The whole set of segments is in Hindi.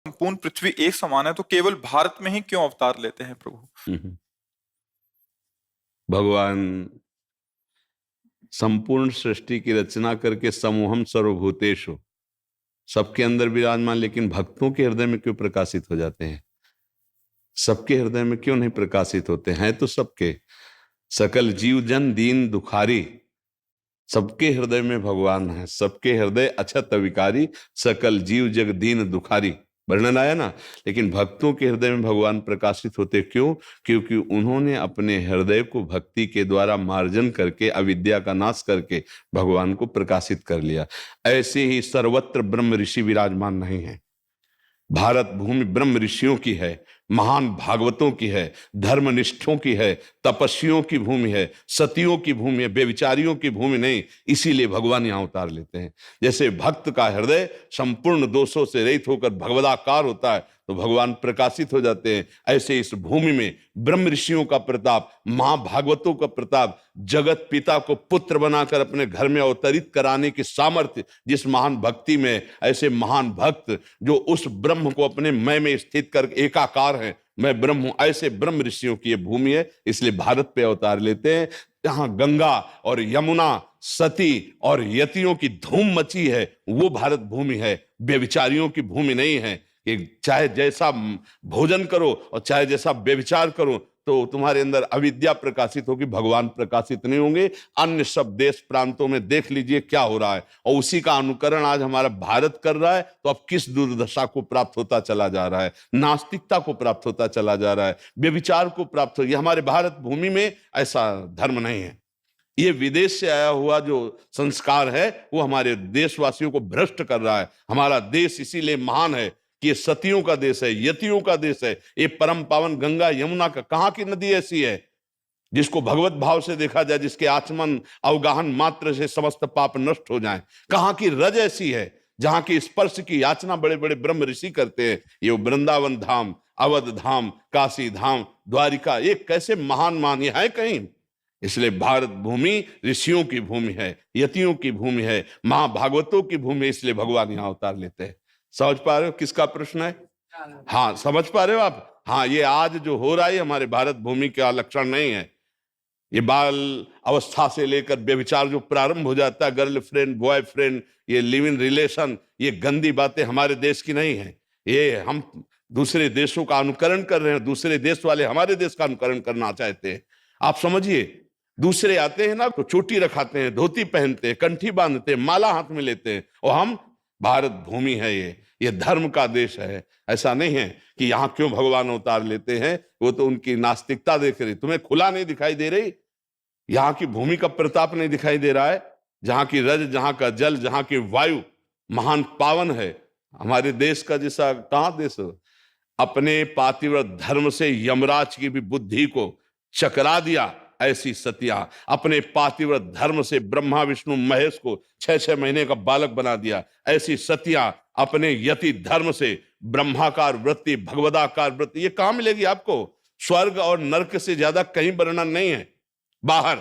संपूर्ण पृथ्वी एक समान है तो केवल भारत में ही क्यों अवतार लेते हैं प्रभु? भगवान संपूर्ण सृष्टि की रचना करके समूहम सर्वभूतेषु सबके अंदर विराजमान, लेकिन भक्तों के हृदय में क्यों प्रकाशित हो जाते हैं? सबके हृदय में क्यों नहीं प्रकाशित होते हैं? तो सबके सकल जीव जन दीन दुखारी, सबके हृदय में भगवान है। सबके हृदय अछत विकारी, सकल जीव जग दीन दुखारी, वर्णन आया ना। लेकिन भक्तों के हृदय में भगवान प्रकाशित होते क्यों? क्योंकि उन्होंने अपने हृदय को भक्ति के द्वारा मार्जन करके, अविद्या का नाश करके भगवान को प्रकाशित कर लिया। ऐसे ही सर्वत्र ब्रह्म ऋषि विराजमान नहीं है। भारत भूमि ब्रह्म ऋषियों की है, महान भागवतों की है, धर्मनिष्ठों की है, तपस्वियों की भूमि है, सतियों की भूमि है, बेविचारियों की भूमि नहीं। इसीलिए भगवान यहां अवतार लेते हैं। जैसे भक्त का हृदय संपूर्ण दोषों से रहित होकर भगवदाकार होता है तो भगवान प्रकाशित हो जाते हैं, ऐसे इस भूमि में ब्रह्म ऋषियों का प्रताप, महाभागवतों का प्रताप, जगत पिता को पुत्र बनाकर अपने घर में अवतरित कराने की सामर्थ्य जिस महान भक्ति में, ऐसे महान भक्त जो उस ब्रह्म को अपने मैं में स्थित कर एकाकार है, मैं ब्रह्म हूं, ऐसे ब्रह्म ऋषियों की यह भूमि है। इसलिए भारत पे अवतार लेते हैं। जहां गंगा और यमुना, सती और यतियों की धूम मची है वो भारत भूमि है, व्यभिचारियों की भूमि नहीं है। कि चाहे जैसा भोजन करो और चाहे जैसा व्यभिचार करो तो तुम्हारे अंदर अविद्या प्रकाशित होगी, भगवान प्रकाशित नहीं होंगे। अन्य सब देश प्रांतों में देख लीजिए क्या हो रहा है, और उसी का अनुकरण आज हमारा भारत कर रहा है। तो अब किस दुर्दशा को प्राप्त होता चला जा रहा है? नास्तिकता को प्राप्त होता चला जा रहा है, व्यभिचार को प्राप्त हो। ये हमारे भारत भूमि में ऐसा धर्म नहीं है। ये विदेश से आया हुआ जो संस्कार है वो हमारे देशवासियों को भ्रष्ट कर रहा है। हमारा देश इसीलिए महान है कि ये सतियों का देश है, यतियों का देश है। ये परम पावन गंगा यमुना का, कहां की नदी ऐसी है जिसको भगवत भाव से देखा जाए, जिसके आचमन अवगाहन मात्र से समस्त पाप नष्ट हो जाएं? कहां की रज ऐसी है जहां की स्पर्श की याचना बड़े बड़े ब्रह्म ऋषि करते हैं? ये वृंदावन धाम, अवध धाम, काशी धाम, द्वारिका, ये कैसे महान मान ये है कहीं? इसलिए भारत भूमि ऋषियों की भूमि है, यतियों की भूमि है, महाभागवतों की भूमि है। इसलिए भगवान यहां अवतार लेते हैं। समझ पा रहे हो किसका प्रश्न है? हाँ, समझ पा रहे हो आप? हाँ, ये आज जो हो रहा है हमारे भारत भूमि का लक्षण नहीं है। ये बाल अवस्था से लेकर व्यभिचार जो प्रारंभ हो जाता है, गर्लफ्रेंड बॉयफ्रेंड, ये लिव इन रिलेशन, ये गंदी बातें हमारे देश की नहीं है। ये हम दूसरे देशों का अनुकरण कर रहे हैं, दूसरे देश वाले हमारे देश का अनुकरण करना चाहते हैं। आप समझिए, दूसरे आते हैं ना तो चोटी रखाते हैं, धोती पहनते हैं, कंठी बांधते हैं, माला हाथ में लेते हैं, और हम, भारत भूमि है ये धर्म का देश है। ऐसा नहीं है कि यहां क्यों भगवान अवतार लेते हैं, वो तो उनकी नास्तिकता देख रही। तुम्हें खुला नहीं दिखाई दे रही? यहां की भूमि का प्रताप नहीं दिखाई दे रहा है? जहां की रज, जहां का जल, जहां की वायु महान पावन है। हमारे देश का जैसा कहां देश हो? अपने पातिव्रत धर्म से यमराज की भी बुद्धि को चकरा दिया ऐसी सतियां, अपने पातिव्रत धर्म से ब्रह्मा विष्णु महेश को 6-6 महीने का बालक बना दिया ऐसी सतियां, अपने यति धर्म से ब्रह्माकार वृत्ति, भगवदाकार वृत्ति, ये कहां मिलेगी आपको? स्वर्ग और नरक से ज्यादा कहीं वर्णन नहीं है बाहर।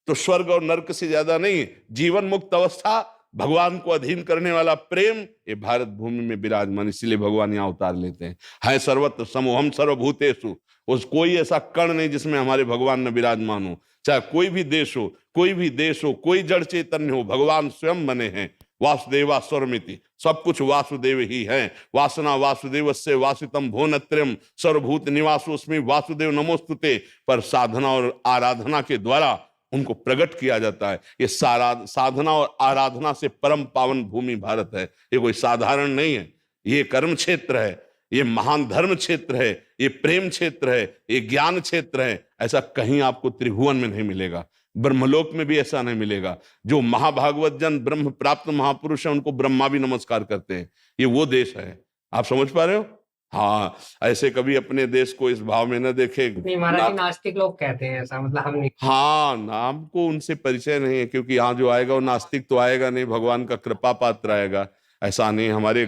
तो स्वर्ग और नरक से ज्यादा नहीं, जीवन मुक्त अवस्था, भगवान को अधीन करने वाला प्रेम, ये भारत भूमि में विराजमान। इसलिए भगवान यहां अवतार लेते हैं। है सर्वत्र समूहम सर्वभूतेषु, उस कोई ऐसा कण नहीं जिसमें हमारे भगवान न विराजमान हो। चाहे कोई भी देश हो, कोई भी देश हो, कोई जड़ चैतन्य हो, भगवान स्वयं बने हैं। वासुदेवा स्वरमिति, सब कुछ वासुदेव ही है। वासना वासुदेवस्य वासितम भुवनत्रयम् सर्वभूत निवासोऽस्मि वासुदेव नमोस्तुते। पर साधना और आराधना के द्वारा उनको प्रकट किया जाता है। ये साधना और आराधना से परम पावन भूमि भारत है। ये कोई साधारण नहीं है, ये कर्म क्षेत्र है, ये महान धर्म क्षेत्र है, ये प्रेम क्षेत्र है, ये ज्ञान क्षेत्र है। ऐसा कहीं आपको त्रिभुवन में नहीं मिलेगा, ब्रह्मलोक में भी ऐसा नहीं मिलेगा। जो महाभागवत जन ब्रह्म प्राप्त महापुरुष है उनको ब्रह्मा भी नमस्कार करते हैं। ये वो देश है। आप समझ पा रहे हो? हाँ, ऐसे कभी अपने देश को इस भाव में न देखे। नास्तिक लोग कहते हैं ऐसा, मतलब हम नहीं। हाँ, नाम को उनसे परिचय नहीं है, क्योंकि यहाँ जो आएगा वो नास्तिक तो आएगा नहीं, भगवान का कृपा पात्र आएगा। ऐसा नहीं। हमारे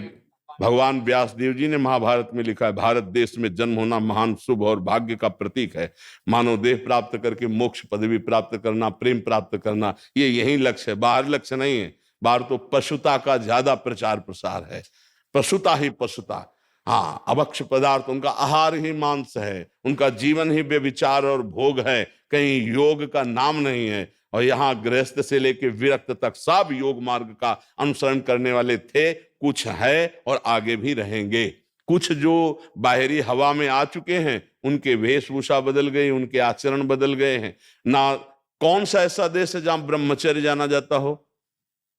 भगवान व्यास देव जी ने महाभारत में लिखा है, भारत देश में जन्म होना महान शुभ और भाग्य का प्रतीक है। मानव देह प्राप्त करके मोक्ष पदवी प्राप्त करना, प्रेम प्राप्त करना, ये यही लक्ष्य है, बाहर लक्ष्य नहीं है। बाहर तो पशुता का ज्यादा प्रचार प्रसार है, पशुता ही पशुता। हाँ, अभक्ष पदार्थ, उनका आहार ही मांस है, उनका जीवन ही व्यभिचार और भोग है, कहीं योग का नाम नहीं है। और यहाँ गृहस्थ से लेके विरक्त तक सब योग मार्ग का अनुसरण करने वाले थे, कुछ है और आगे भी रहेंगे। कुछ जो बाहरी हवा में आ चुके हैं, उनके वेशभूषा बदल गई, उनके आचरण बदल गए हैं ना। कौन सा ऐसा देश है जहां ब्रह्मचर्य जाना जाता हो?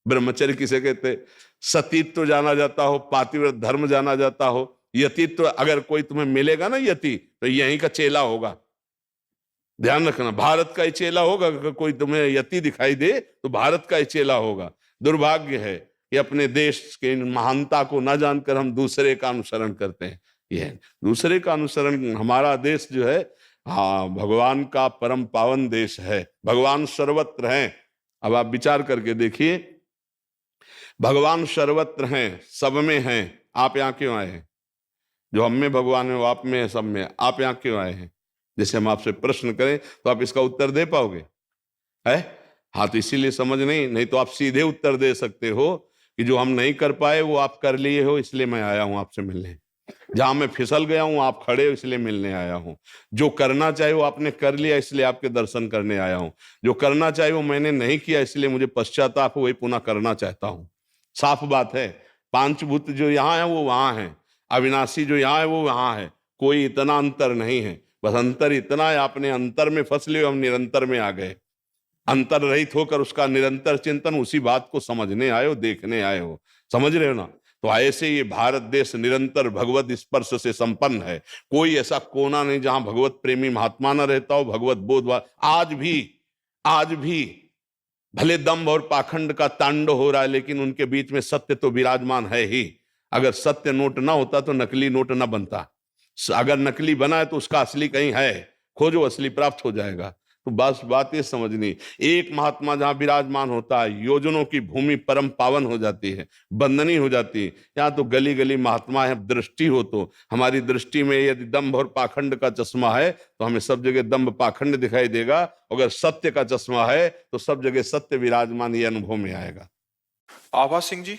ब्रह्मचर्य किसे कहते? सतीत्व जाना जाता हो, पातिव्रत धर्म जाना जाता हो, यतित्व। अगर कोई तुम्हें मिलेगा ना यति, तो यहीं का चेला होगा। ध्यान रखना, भारत का ही चेला होगा। अगर कोई तुम्हें यति दिखाई दे तो भारत का ही चेला होगा। दुर्भाग्य है कि अपने देश के महानता को न जानकर हम दूसरे का अनुसरण करते हैं। यह दूसरे का अनुसरण, हमारा देश जो है, हाँ, भगवान का परम पावन देश है। भगवान सर्वत्र हैं। अब आप विचार करके देखिए, भगवान सर्वत्र हैं, सब में हैं। आप यहाँ क्यों आए हैं? जो हम में भगवान है वो आप में है, सब में। आप यहाँ क्यों आए हैं? जैसे हम आपसे प्रश्न करें तो आप इसका उत्तर दे पाओगे? है? हाँ, तो इसीलिए समझ नहीं तो आप सीधे उत्तर दे सकते हो कि जो हम नहीं कर पाए वो आप कर लिए हो, इसलिए मैं आया हूं आपसे मिलने। जहां मैं फिसल गया हूं आप खड़े हो, इसलिए मिलने आया हूं। जो करना चाहे वो आपने कर लिया, इसलिए आपके दर्शन करने आया हूं। जो करना चाहे वो मैंने नहीं किया, इसलिए मुझे पश्चाताप हो, वही पुनः करना चाहता हूं। साफ बात है। पांचभूत जो यहाँ है वो वहां है, अविनाशी जो यहाँ है वो वहां है। कोई इतना अंतर नहीं है। बस अंतर इतना है, आपने अंतर में फंस लिए, हम निरंतर में आ गए। अंतर रहित होकर उसका निरंतर चिंतन, उसी बात को समझने आए हो, देखने आए हो। समझ रहे हो ना? तो ऐसे ये भारत देश निरंतर भगवत स्पर्श से संपन्न है। कोई ऐसा कोना नहीं जहां भगवत प्रेमी महात्मा न रहता हो, भगवत बोध। आज भी भले दंभ और पाखंड का तांडव हो रहा है, लेकिन उनके बीच में सत्य तो विराजमान है ही। अगर सत्य नोट ना होता तो नकली नोट ना बनता। अगर नकली बना है तो उसका असली कहीं है, खोजो, असली प्राप्त हो जाएगा। तो बस बात ये समझनी, एक महात्मा जहां विराजमान होता है, योजनों की भूमि परम पावन हो जाती है, बंदनी हो जाती है। यहाँ तो गली गली महात्मा है। दृष्टि हो तो हमारी दृष्टि में यदि दंभ और पाखंड का चश्मा है तो हमें सब जगह दंभ पाखंड दिखाई देगा। अगर सत्य का चश्मा है तो सब जगह सत्य विराजमान, ये अनुभव में आएगा। आभा सिंह जी,